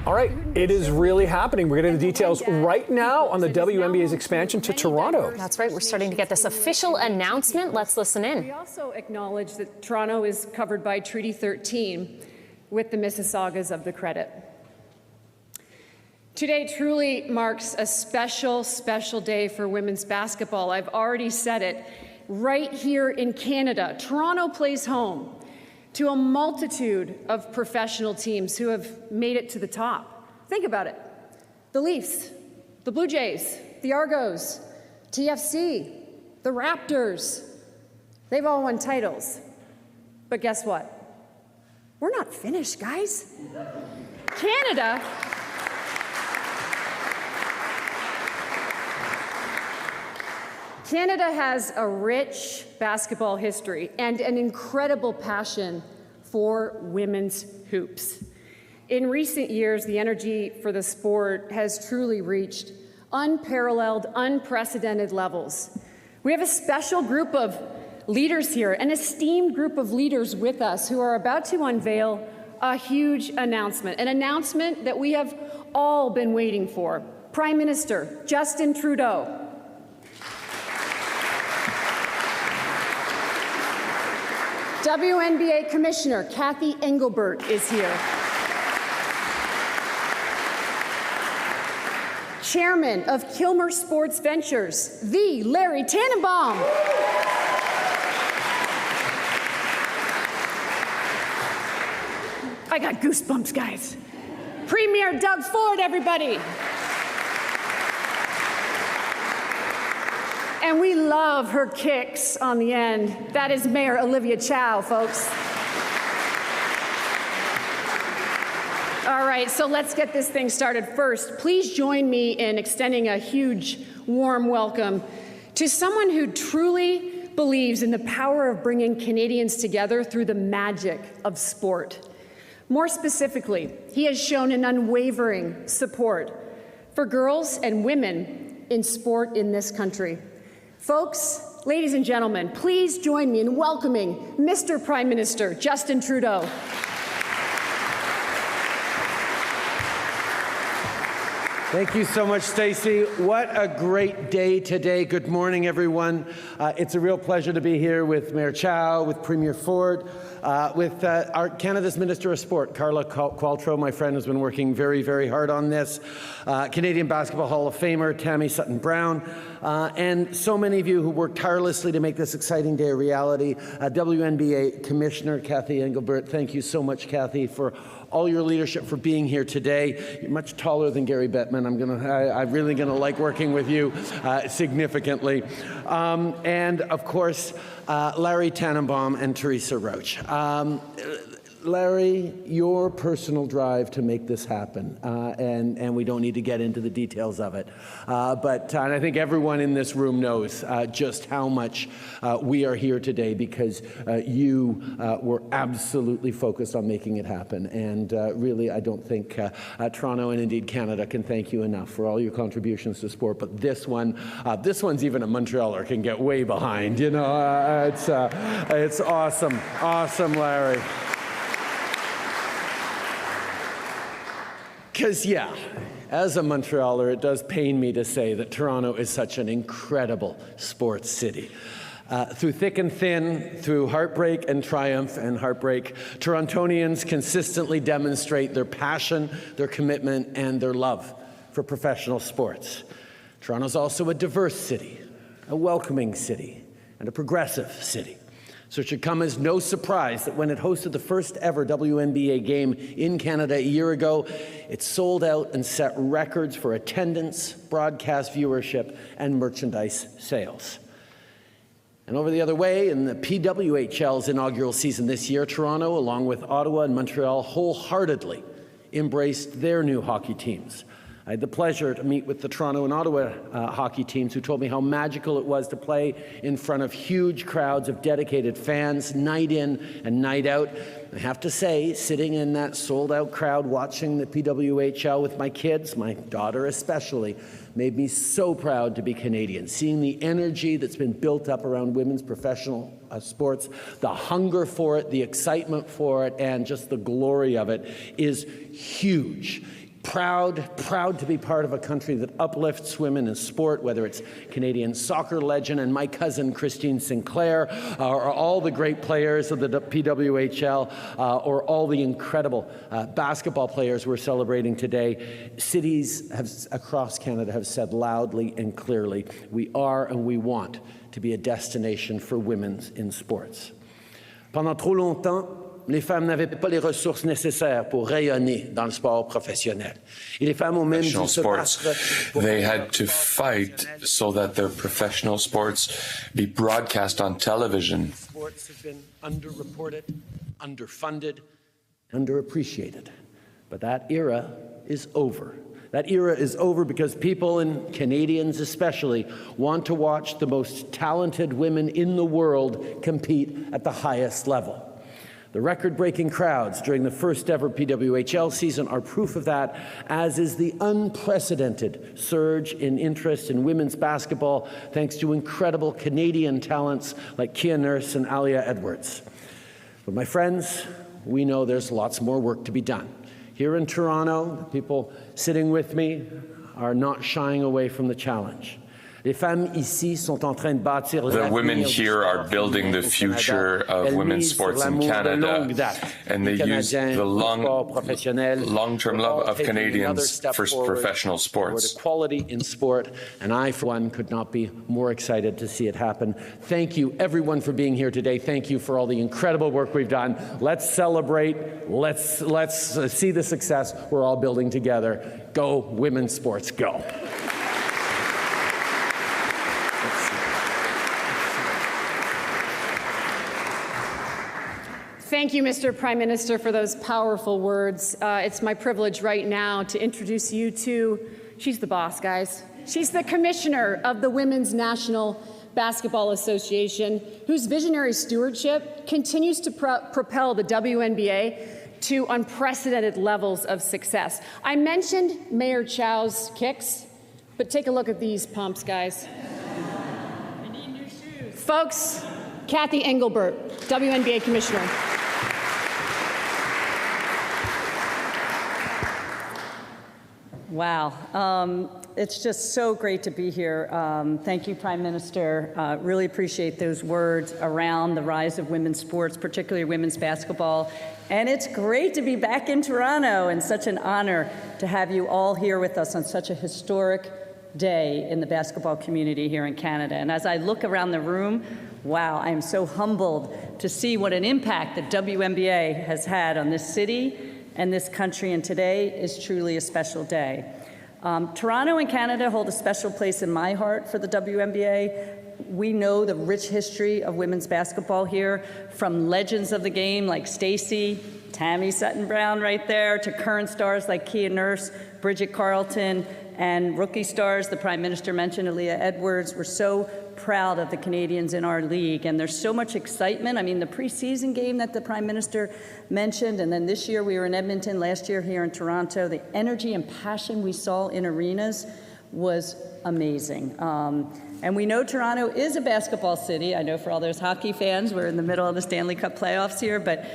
All right, it is really happening. We're getting the details right now on the WNBA's expansion to Toronto. That's right. We're starting to get this official announcement. Let's listen in. We also acknowledge that Toronto is covered by Treaty 13 with the Mississaugas of the Credit. Today truly marks a special, special day for women's basketball. I've already said it. Right here in Canada, Toronto plays home to a multitude of professional teams who have made it to the top. Think about it. The Leafs, the Blue Jays, the Argos, TFC, the Raptors. They've all won titles. But guess what? We're not finished, guys. Canada has a rich basketball history and an incredible passion for women's hoops. In recent years, the energy for the sport has truly reached unparalleled, unprecedented levels. We have a special group of leaders here, an esteemed group of leaders with us who are about to unveil a huge announcement, an announcement that we have all been waiting for. Prime Minister Justin Trudeau, WNBA Commissioner Cathy Engelbert is here. Chairman of Kilmer Sports Ventures, the Larry Tanenbaum. I got goosebumps, guys. Premier Doug Ford, everybody. And we love her kicks on the end. That is Mayor Olivia Chow, folks. All right, so let's get this thing started. First, please join me in extending a huge, warm welcome to someone who truly believes in the power of bringing Canadians together through the magic of sport. More specifically, he has shown an unwavering support for girls and women in sport in this country. Folks, ladies and gentlemen, please join me in welcoming Mr. Prime Minister Justin Trudeau. Thank you so much, Stacey. What a great day today. Good morning, everyone. It's a real pleasure to be here with Mayor Chow, with Premier Ford, with our Canada's Minister of Sport, Carla Qualtrough, my friend, has been working very, very hard on this, Canadian Basketball Hall of Famer, Tammy Sutton-Brown, and so many of you who worked tirelessly to make this exciting day a reality. WNBA Commissioner Cathy Engelbert, thank you so much, Cathy, for all your leadership, for being here today. You're much taller than Gary Bettman. I'm really gonna like working with you significantly. And of course, Larry Tanenbaum and Teresa Roach. Larry, your personal drive to make this happen, and we don't need to get into the details of it, but I think everyone in this room knows just how much we are here today because you were absolutely focused on making it happen, and really I don't think Toronto and indeed Canada can thank you enough for all your contributions to sport, but this one's even a Montrealer can get way behind, you know. It's awesome, Larry. Because, yeah, as a Montrealer, it does pain me to say that Toronto is such an incredible sports city. Through thick and thin, through heartbreak and triumph and heartbreak, Torontonians consistently demonstrate their passion, their commitment, and their love for professional sports. Toronto's also a diverse city, a welcoming city, and a progressive city. So it should come as no surprise that when it hosted the first ever WNBA game in Canada a year ago, it sold out and set records for attendance, broadcast viewership, and merchandise sales. And over the other way, in the PWHL's inaugural season this year, Toronto, along with Ottawa and Montreal, wholeheartedly embraced their new hockey teams. I had the pleasure to meet with the Toronto and Ottawa hockey teams who told me how magical it was to play in front of huge crowds of dedicated fans, night in and night out. I have to say, sitting in that sold-out crowd watching the PWHL with my kids, my daughter especially, made me so proud to be Canadian. Seeing the energy that's been built up around women's professional sports, the hunger for it, the excitement for it, and just the glory of it is huge. Proud to be part of a country that uplifts women in sport, whether it's Canadian soccer legend and my cousin Christine Sinclair, or all the great players of the PWHL, or all the incredible basketball players we're celebrating today. Cities across Canada have said loudly and clearly, we are and we want to be a destination for women in sports. Pendant trop longtemps, les femmes n'avaient pas les ressources nécessaires pour rayonner dans le sport professionnel. Et les femmes ont même dû se battre. They had to fight so that their professional sports be broadcast on television. Sports have been underreported, underfunded, underappreciated. But that era is over. That era is over because people, and Canadians especially, want to watch the most talented women in the world compete at the highest level. The record-breaking crowds during the first ever PWHL season are proof of that, as is the unprecedented surge in interest in women's basketball thanks to incredible Canadian talents like Kia Nurse and Alia Edwards. But my friends, we know there's lots more work to be done. Here in Toronto, the people sitting with me are not shying away from the challenge. The women here are building the future of women's sports in Canada, and they use the long-term love of Canadians for professional sports. Equality in sport, and I, for one, could not be more excited to see it happen. Thank you, everyone, for being here today. Thank you for all the incredible work we've done. Let's celebrate. Let's see the success we're all building together. Go, women's sports, go. Thank you, Mr. Prime Minister, for those powerful words. It's my privilege right now to introduce you to, she's the boss, guys. She's the Commissioner of the Women's National Basketball Association, whose visionary stewardship continues to propel the WNBA to unprecedented levels of success. I mentioned Mayor Chow's kicks, but take a look at these pumps, guys. I need new shoes. Folks, Kathy Engelbert, WNBA Commissioner. Wow. It's just so great to be here. Thank you, Prime Minister. Really appreciate those words around the rise of women's sports, particularly women's basketball. And it's great to be back in Toronto, and such an honor to have you all here with us on such a historic day in the basketball community here in Canada. And as I look around the room, wow, I am so humbled to see what an impact the WNBA has had on this city and this country, and today is truly a special day. Toronto and Canada hold a special place in my heart for the WNBA. We know the rich history of women's basketball here, from legends of the game like Stacey, Tammy Sutton-Brown right there, to current stars like Kia Nurse, Bridget Carleton, and rookie stars the Prime Minister mentioned, Alia Edwards. We're so proud of the Canadians in our league, and there's so much excitement. I mean, the preseason game that the Prime Minister mentioned, and then this year we were in Edmonton, last year here in Toronto, the energy and passion we saw in arenas was amazing. And we know Toronto is a basketball city. I know for all those hockey fans, we're in the middle of the Stanley Cup playoffs here, but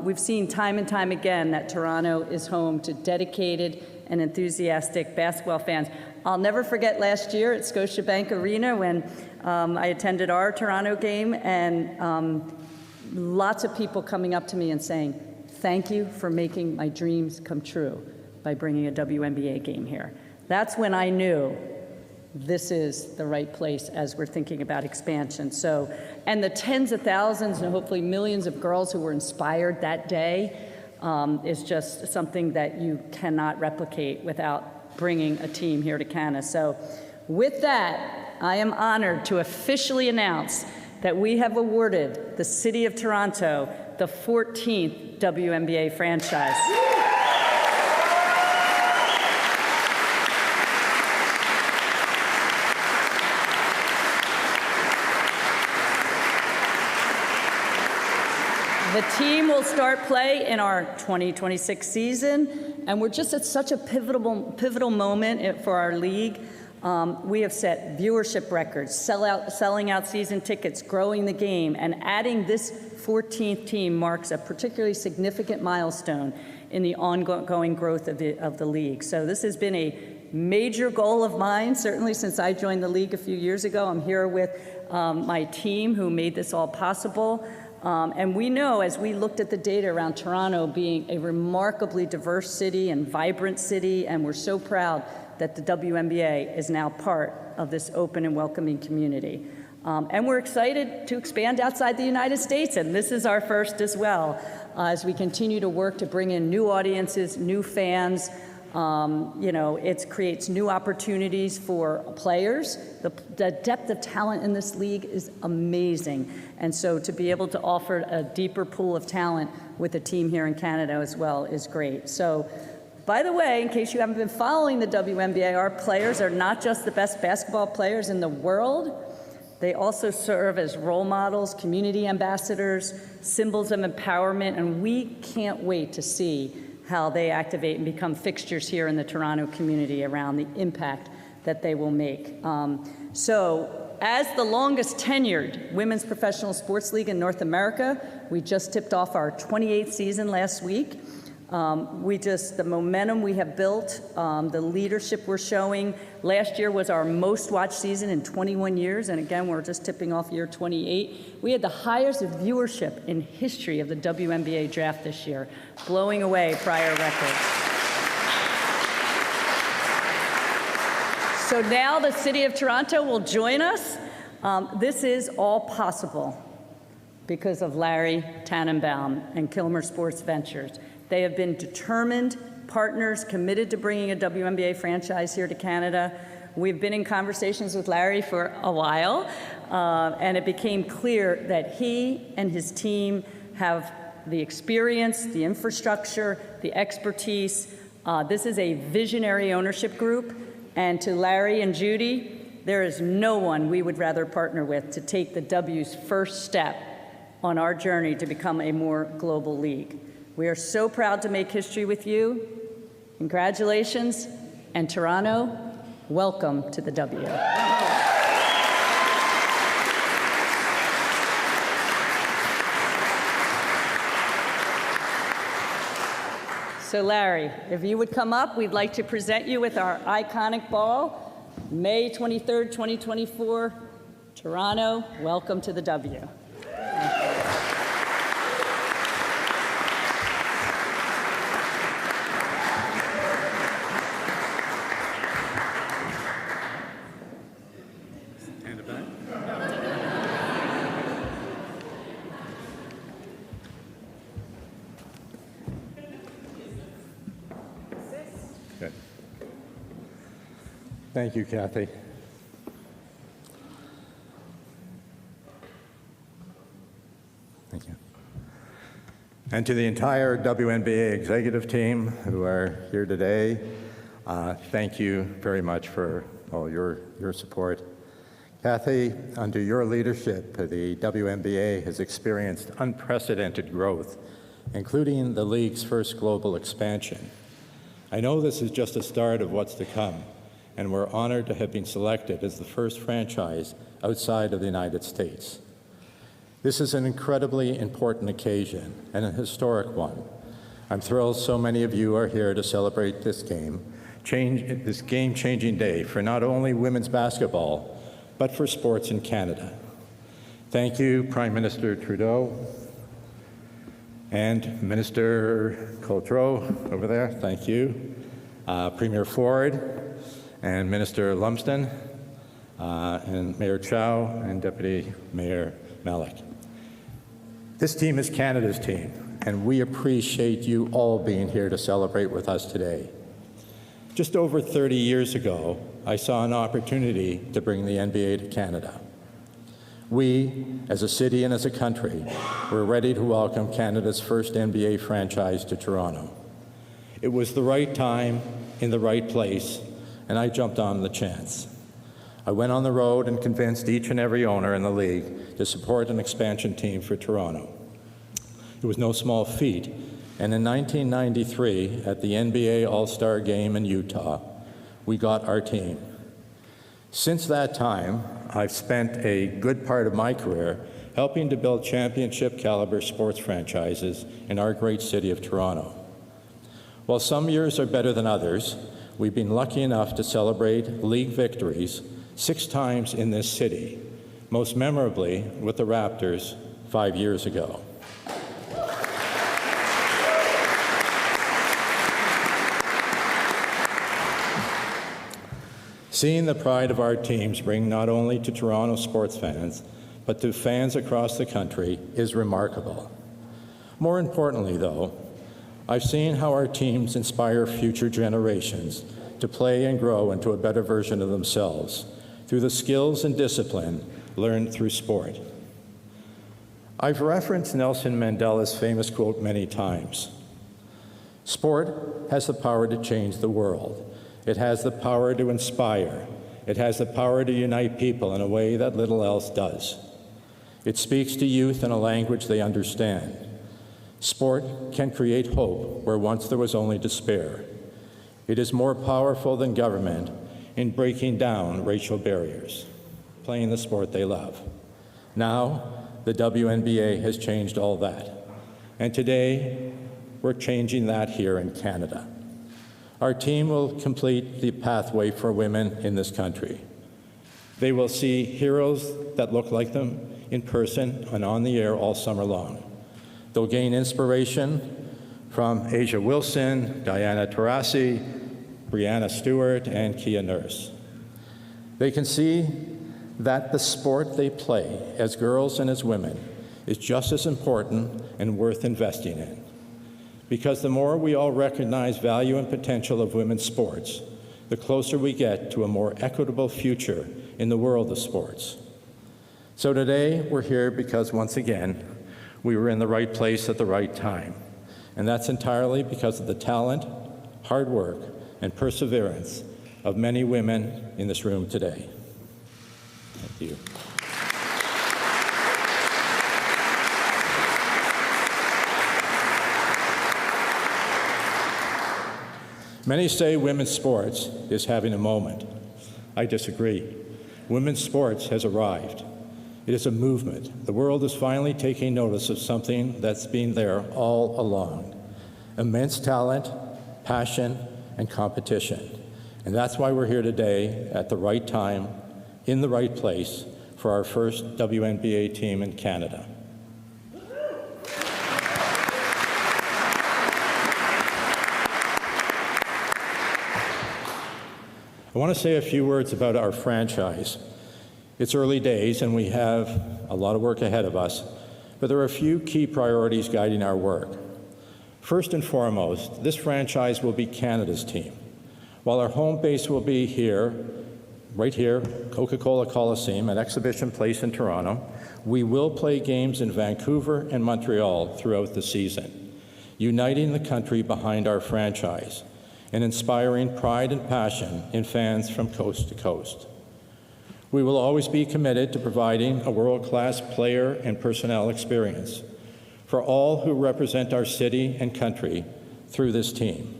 we've seen time and time again that Toronto is home to dedicated and enthusiastic basketball fans. I'll never forget last year at Scotiabank Arena when I attended our Toronto game, and lots of people coming up to me and saying, thank you for making my dreams come true by bringing a WNBA game here. That's when I knew this is the right place as we're thinking about expansion. So, and the tens of thousands and hopefully millions of girls who were inspired that day is just something that you cannot replicate without bringing a team here to Canada. So with that, I am honored to officially announce that we have awarded the City of Toronto the 14th WNBA franchise. The team will start play in our 2026 season, and we're just at such a pivotal moment for our league. We have set viewership records, selling out season tickets, growing the game, and adding this 14th team marks a particularly significant milestone in the ongoing growth of the league. So this has been a major goal of mine, certainly since I joined the league a few years ago. I'm here with my team who made this all possible. And we know, as we looked at the data around Toronto being a remarkably diverse city and vibrant city, and we're so proud that the WNBA is now part of this open and welcoming community. And we're excited to expand outside the United States, and this is our first as well, as we continue to work to bring in new audiences, new fans. It creates new opportunities for players. The depth of talent in this league is amazing. And so to be able to offer a deeper pool of talent with a team here in Canada as well is great. So, by the way, in case you haven't been following the WNBA, our players are not just the best basketball players in the world. They also serve as role models, community ambassadors, symbols of empowerment, and we can't wait to see how they activate and become fixtures here in the Toronto community around the impact that they will make. So, as the longest tenured women's professional sports league in North America, we just tipped off our 28th season last week. The momentum we have built, the leadership we're showing. Last year was our most watched season in 21 years, and again, we're just tipping off year 28. We had the highest viewership in history of the WNBA draft this year, blowing away prior records. So now the City of Toronto will join us. This is all possible because of Larry Tanenbaum and Kilmer Sports Ventures. They have been determined partners committed to bringing a WNBA franchise here to Canada. We've been in conversations with Larry for a while, and it became clear that he and his team have the experience, the infrastructure, the expertise. This is a visionary ownership group, and to Larry and Judy, there is no one we would rather partner with to take the W's first step on our journey to become a more global league. We are so proud to make history with you. Congratulations, and Toronto, welcome to the W. So Larry, if you would come up, we'd like to present you with our iconic ball. May 23rd, 2024, Toronto, welcome to the W. Good. Thank you, Kathy. Thank you. And to the entire WNBA executive team who are here today, thank you very much for all your support. Kathy, under your leadership, the WNBA has experienced unprecedented growth, including the league's first global expansion. I know this is just a start of what's to come, and we're honored to have been selected as the first franchise outside of the United States. This is an incredibly important occasion and a historic one. I'm thrilled so many of you are here to celebrate this game-changing day for not only women's basketball, but for sports in Canada. Thank you, Prime Minister Trudeau, and Minister Trudeau over there, thank you, Premier Ford, and Minister Lumsden, and Mayor Chow, and Deputy Mayor Malik. This team is Canada's team, and we appreciate you all being here to celebrate with us today. Just over 30 years ago, I saw an opportunity to bring the NBA to Canada. We, as a city and as a country, were ready to welcome Canada's first NBA franchise to Toronto. It was the right time, in the right place, and I jumped on the chance. I went on the road and convinced each and every owner in the league to support an expansion team for Toronto. It was no small feat, and in 1993, at the NBA All-Star Game in Utah, we got our team. Since that time, I've spent a good part of my career helping to build championship-caliber sports franchises in our great city of Toronto. While some years are better than others, we've been lucky enough to celebrate league victories 6 times in this city, most memorably with the Raptors 5 years ago. Seeing the pride of our teams bring not only to Toronto sports fans, but to fans across the country is remarkable. More importantly, though, I've seen how our teams inspire future generations to play and grow into a better version of themselves through the skills and discipline learned through sport. I've referenced Nelson Mandela's famous quote many times. Sport has the power to change the world. It has the power to inspire. It has the power to unite people in a way that little else does. It speaks to youth in a language they understand. Sport can create hope where once there was only despair. It is more powerful than government in breaking down racial barriers, playing the sport they love. Now, the WNBA has changed all that. And today, we're changing that here in Canada. Our team will complete the pathway for women in this country. They will see heroes that look like them in person and on the air all summer long. They'll gain inspiration from Asia Wilson, Diana Taurasi, Brianna Stewart, and Kia Nurse. They can see that the sport they play as girls and as women is just as important and worth investing in. Because the more we all recognize value and potential of women's sports, the closer we get to a more equitable future in the world of sports. So today, we're here because, once again, we were in the right place at the right time. And that's entirely because of the talent, hard work, and perseverance of many women in this room today. Thank you. Many say women's sports is having a moment. I disagree. Women's sports has arrived. It is a movement. The world is finally taking notice of something that's been there all along. Immense talent, passion, and competition. And that's why we're here today at the right time, in the right place, for our first WNBA team in Canada. I want to say a few words about our franchise. It's early days and we have a lot of work ahead of us, but there are a few key priorities guiding our work. First and foremost, this franchise will be Canada's team. While our home base will be here, right here, Coca-Cola Coliseum at Exhibition Place in Toronto, we will play games in Vancouver and Montreal throughout the season, uniting the country behind our franchise and inspiring pride and passion in fans from coast to coast. We will always be committed to providing a world-class player and personnel experience for all who represent our city and country through this team.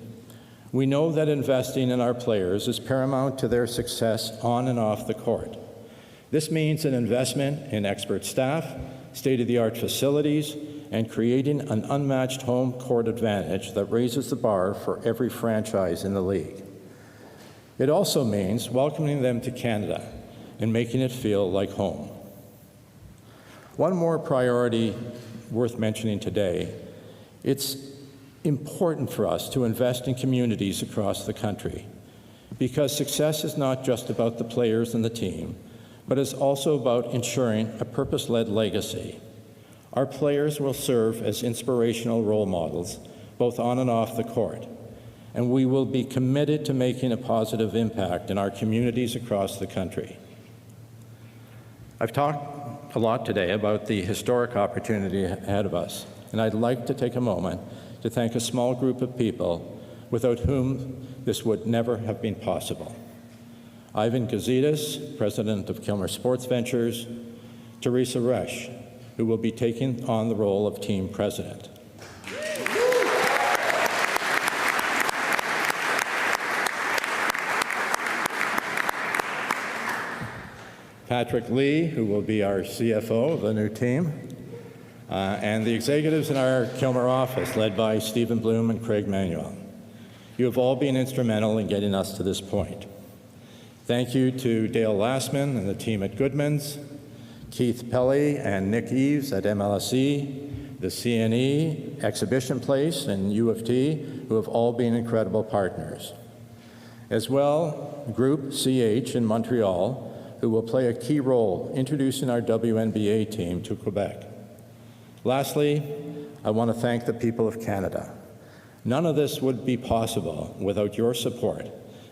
We know that investing in our players is paramount to their success on and off the court. This means an investment in expert staff, state-of-the-art facilities, and creating an unmatched home court advantage that raises the bar for every franchise in the league. It also means welcoming them to Canada and making it feel like home. One more priority worth mentioning today, it's important for us to invest in communities across the country because success is not just about the players and the team, but is also about ensuring a purpose-led legacy. Our players will serve as inspirational role models, both on and off the court, and we will be committed to making a positive impact in our communities across the country. I've talked a lot today about the historic opportunity ahead of us, and I'd like to take a moment to thank a small group of people without whom this would never have been possible. Ivan Gazidis, president of Kilmer Sports Ventures, Teresa Resch, who will be taking on the role of team president. Patrick Lee, who will be our CFO of the new team, and the executives in our Kilmer office, led by Stephen Bloom and Craig Manuel. You have all been instrumental in getting us to this point. Thank you to Dale Lastman and the team at Goodman's, Keith Pelley and Nick Eves at MLSE, the CNE, Exhibition Place, and U of T, who have all been incredible partners. As well, Group CH in Montreal, who will play a key role introducing our WNBA team to Quebec. Lastly, I want to thank the people of Canada. None of this would be possible without your support,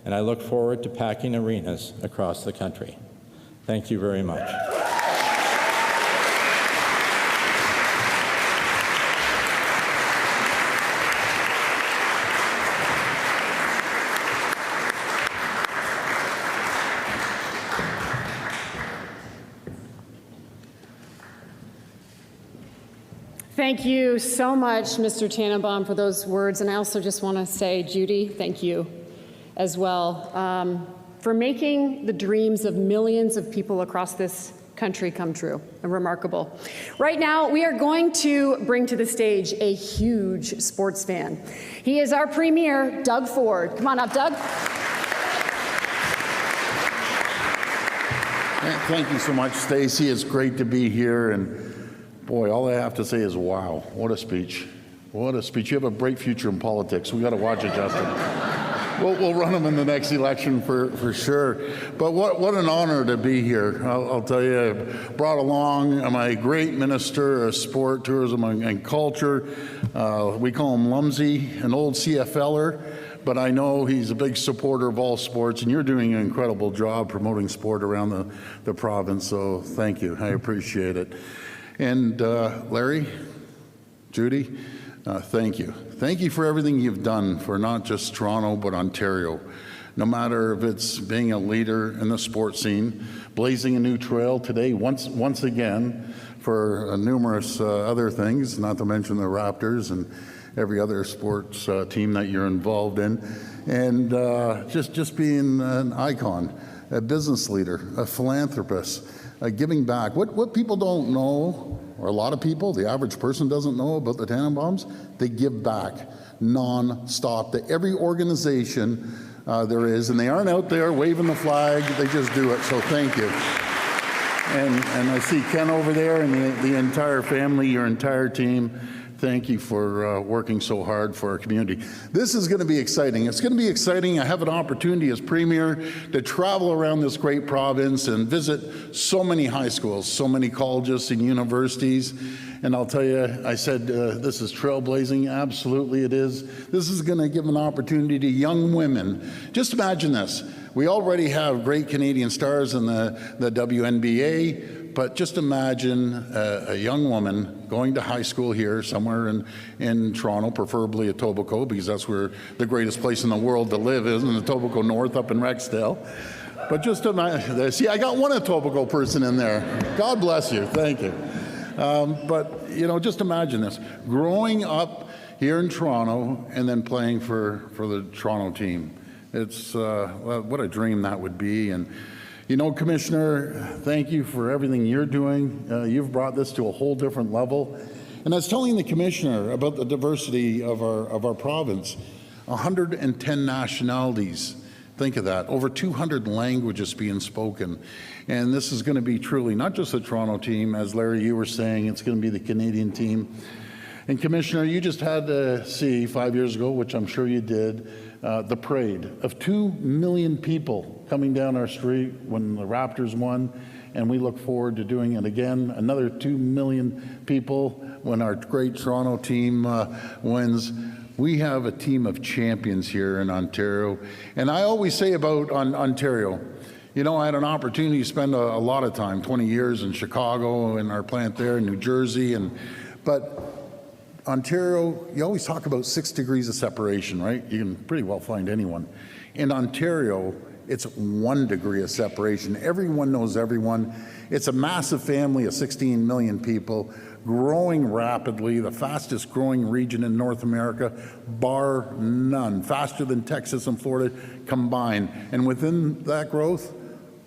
and I look forward to packing arenas across the country. Thank you very much. Thank you so much, Mr. Tanenbaum, for those words. And I also just want to say, Judy, thank you as well for making the dreams of millions of people across this country come true. Remarkable. Right now, we are going to bring to the stage a huge sports fan. He is our premier, Doug Ford. Come on up, Doug. Thank you so much, Stacey. It's great to be here. And boy, all I have to say is, wow, what a speech. What a speech. You have a bright future in politics. We got to watch it, Justin. We'll run him in the next election for sure. But what an honor to be here. I'll tell you, I brought along my great Minister of Sport, Tourism, and Culture. We call him Lumsey, an old CFLer. But I know he's a big supporter of all sports, and you're doing an incredible job promoting sport around the province. So thank you. I appreciate it. And Larry, Judy, thank you. Thank you for everything you've done for not just Toronto, but Ontario. No matter if it's being a leader in the sports scene, blazing a new trail today, once again, for numerous other things, not to mention the Raptors and every other sports team that you're involved in, and just being an icon, a business leader, a philanthropist, giving back. What people don't know, or a lot of people, the average person doesn't know about the Tanenbaums, they give back non-stop to every organization there is, and they aren't out there waving the flag, they just do it, so thank you. And I see Ken over there and the entire family, your entire team. Thank you for working so hard for our community. This is going to be exciting. It's going to be exciting. I have an opportunity as Premier to travel around this great province and visit so many high schools, so many colleges and universities. And I'll tell you, I said this is trailblazing. Absolutely it is. This is going to give an opportunity to young women. Just imagine this. We already have great Canadian stars in the WNBA. But just imagine a young woman going to high school here somewhere in Toronto, preferably Etobicoke, because that's where the greatest place in the world to live is, in Etobicoke North up in Rexdale. But just imagine, see, I got one Etobicoke person in there. God bless you, thank you. But, you know, just imagine this, growing up here in Toronto and then playing for the Toronto team. It's, well, what a dream that would be. And you know, Commissioner, thank you for everything you're doing. You've brought this to a whole different level. And I was telling the Commissioner about the diversity of our province. 110 nationalities. Think of that. Over 200 languages being spoken. And this is going to be truly not just the Toronto team, as Larry, you were saying, it's going to be the Canadian team. And Commissioner, you just had to see 5 years ago, which I'm sure you did, the parade of 2 million people coming down our street when the Raptors won, and we look forward to doing it again. Another 2 million people when our great Toronto team wins. We have a team of champions here in Ontario. And I always say about Ontario, you know, I had an opportunity to spend a lot of time, 20 years in Chicago and our plant there in New Jersey, but Ontario, you always talk about 6 degrees of separation, right? You can pretty well find anyone. In Ontario, it's 1 degree of separation. Everyone knows everyone. It's a massive family of 16 million people, growing rapidly, the fastest growing region in North America, bar none, faster than Texas and Florida combined. And within that growth,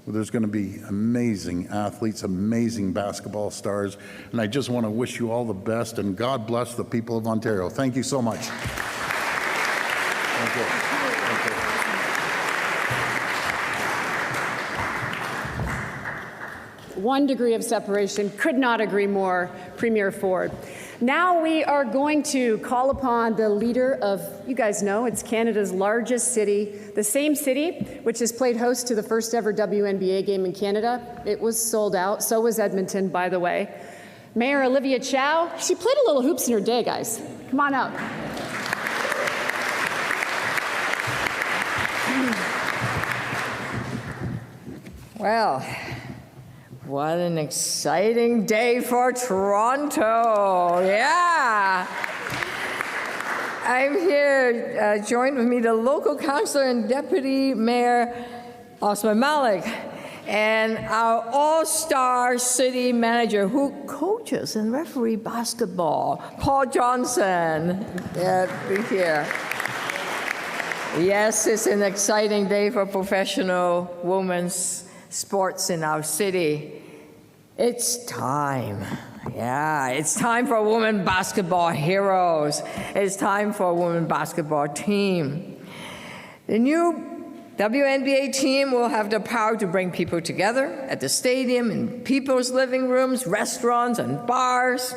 there's going to be amazing athletes, amazing basketball stars, and I just want to wish you all the best, and God bless the people of Ontario. Thank you so much. Thank you. 1 degree of separation. Could not agree more, Premier Ford. Now we are going to call upon the leader of, you guys know, it's Canada's largest city, the same city which has played host to the first ever WNBA game in Canada. It was sold out. So was Edmonton, by the way. Mayor Olivia Chow, she played a little hoops in her day, guys. Come on up. Well, what an exciting day for Toronto. Yeah. I'm here, joined with me the local councillor and deputy mayor, Osman Malik, and our all-star city manager who coaches and referee basketball, Paul Johnson. Yeah, here. Yes, it's an exciting day for professional women's sports in our city. It's time. Yeah, it's time for women basketball heroes. It's time for a women basketball team. The new WNBA team will have the power to bring people together at the stadium, in people's living rooms, restaurants, and bars.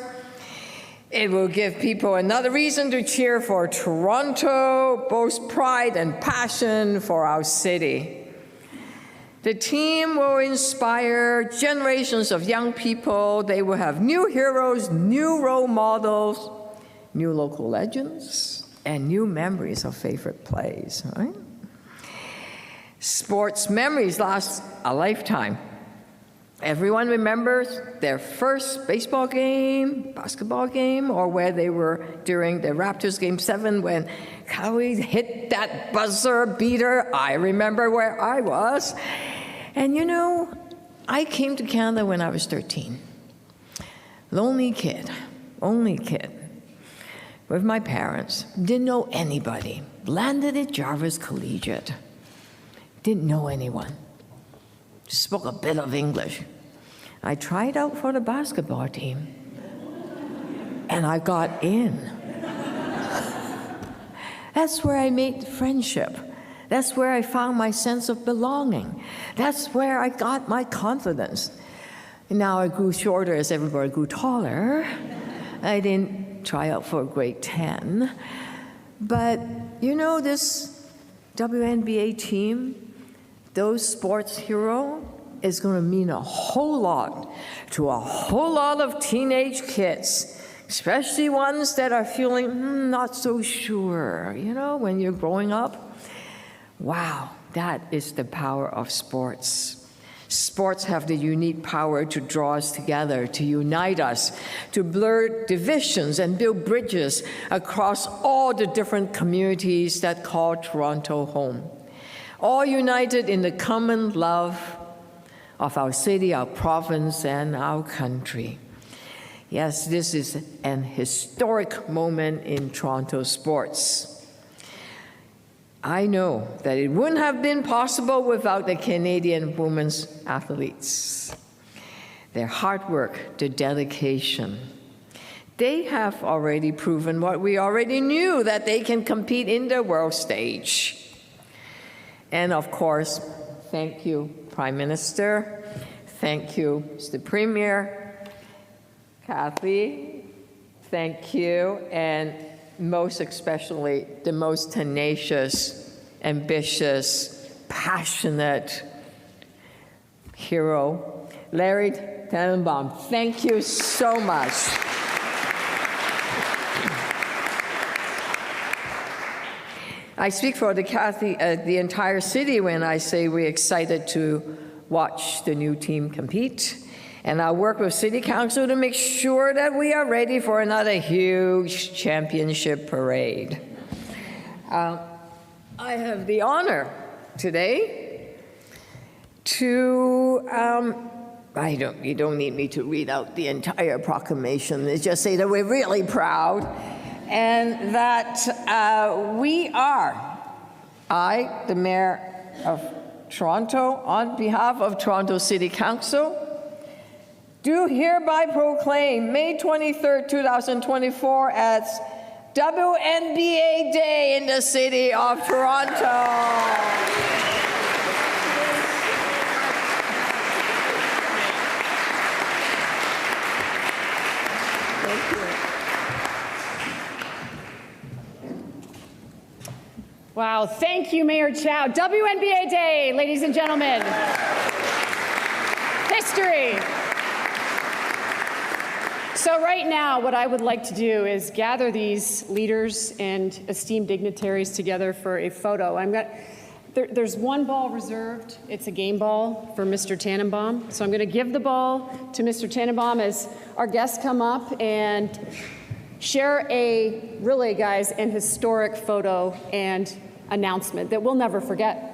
It will give people another reason to cheer for Toronto, boast pride and passion for our city. The team will inspire generations of young people. They will have new heroes, new role models, new local legends, and new memories of favorite plays, right? Sports memories last a lifetime. Everyone remembers their first baseball game, basketball game, or where they were during the Raptors Game 7 when Chow hit that buzzer beater. I remember where I was. And you know, I came to Canada when I was 13. Lonely kid, only kid, with my parents. Didn't know anybody. Landed at Jarvis Collegiate. Didn't know anyone. Spoke a bit of English. I tried out for the basketball team, and I got in. That's where I made friendship. That's where I found my sense of belonging. That's where I got my confidence. And now I grew shorter as everybody grew taller. I didn't try out for grade 10. But you know, this WNBA team, those sports hero, is going to mean a whole lot to a whole lot of teenage kids, especially ones that are feeling not so sure, you know, when you're growing up. Wow, that is the power of sports. Sports have the unique power to draw us together, to unite us, to blur divisions and build bridges across all the different communities that call Toronto home. All united in the common love of our city, our province, and our country. Yes, this is an historic moment in Toronto sports. I know that it wouldn't have been possible without the Canadian women's athletes. Their hard work, their dedication. They have already proven what we already knew, that they can compete in the world stage. And of course, thank you, Prime Minister. Thank you, Mr. Premier. Kathy, thank you. And most especially, the most tenacious, ambitious, passionate hero, Larry Tanenbaum. Thank you so much. I speak for the entire city when I say we're excited to watch the new team compete. And I'll work with City Council to make sure that we are ready for another huge championship parade. I have the honor today to, you don't need me to read out the entire proclamation. It's just say that we're really proud and that we are, I, the Mayor of Toronto, on behalf of Toronto City Council, do hereby proclaim May 23rd, 2024 as WNBA Day in the city of Toronto. Wow, thank you, Mayor Chow. WNBA Day, ladies and gentlemen. History. So right now, what I would like to do is gather these leaders and esteemed dignitaries together for a photo. There's one ball reserved. It's a game ball for Mr. Tanenbaum. So I'm going to give the ball to Mr. Tanenbaum as our guests come up and share a, really, guys, an historic photo and announcement that we'll never forget.